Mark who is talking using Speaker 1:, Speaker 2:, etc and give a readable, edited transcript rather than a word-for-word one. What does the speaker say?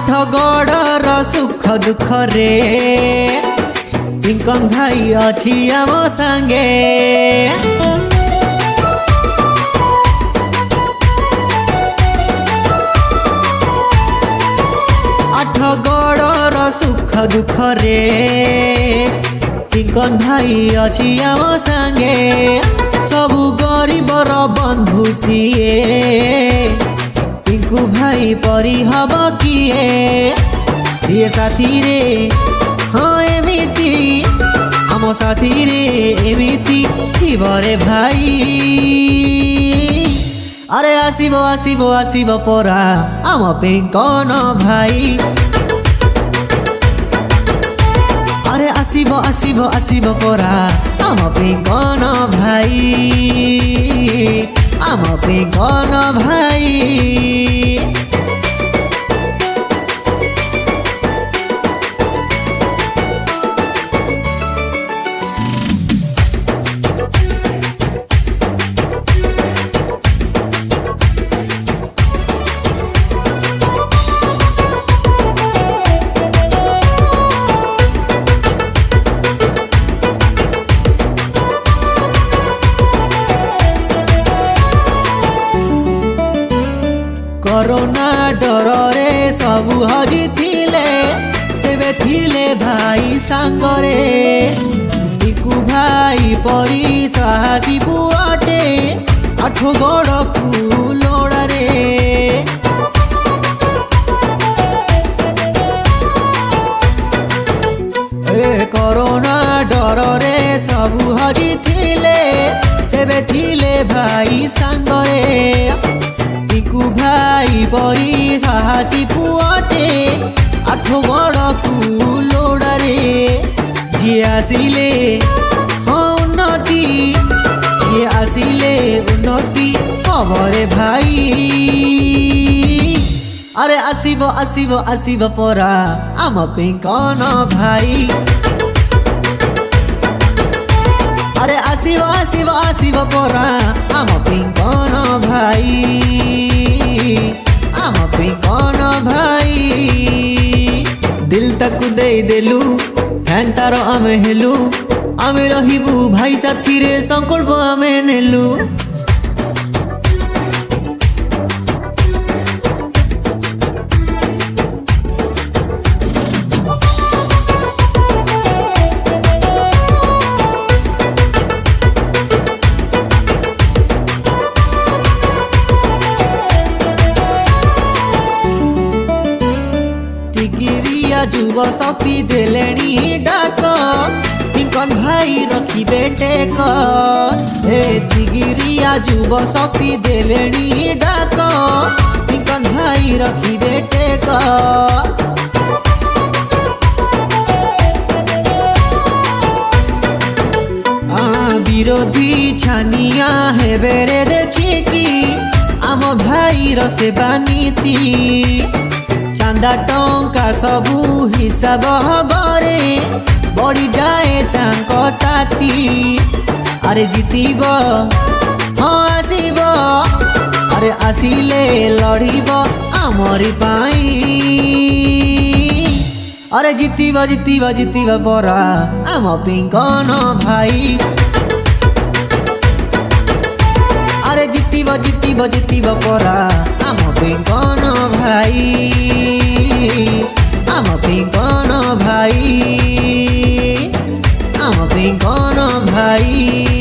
Speaker 1: आठ गड़र सुख दुख रे पिंकन भाई अच्छी आम संगे। आठ गड़र सुख दुख रे पिंकन भाई अच्छी आम संगे। सबु गरीबर बंधु सीए पिंकू भाई परी हब किए सीए साथी रे। हाँ एमिति आम साथी रे एमिति थिबरे भाई। अरे आसिब आसिब आसिब परा आम पिंकन भाई। अरे आसिब आसिब आसिब परा आम पिंकन भाई आम पिंकन भाई। कोरोना डरे सबु हजी थिले सेबे थिले भाई सांगरे। पिंकू भाई परी साहसी पुआटे आठ गड़ को लोड़ारे। ए कोरोना डरे सबु हजी थिले सेबे थिले भाई सांगरे। पिंकू भाई परी साहसी पुआटे आठ गड़ को लोड़ारे। जी आसिले हाँ उन्नति सी आसिले उन्नति खबरे भाई। अरे आसिब आसिब आसिब परा आम पिंकन भाई। अरे आसिब आसिब आसिब परा आम पिंकन भाई आम पिंकन भाई। दिल तक दे देलु फैन तार आमे हेलु आमे रहिबु भाई साथी रे संकल्प आमे नेलु। जुब शक्ति देलेनी डाक पिंकन भाई रखिबे टेक। हे तिगिरिया जुब शक्ति देलेनी डाक पिंकन भाई रखिबे टेक। विरोधी छानिया हेबे रे देखिकी आम भाई सेवा नीति। चांदा टंका सबू हिसाब हबरे बढ़ी जाए तांको ताती। अरे जीतीब हाँ आसीब अरे आसिले लड़ीब आमरी पाई। अरे जीतीब जीतीब जीतीब परा आम पिंकन भाई। अरे जीतीब जीतीब जीतीब परा आम पिंकन भाई आम पिंकन भाई आम पिंकन भाई।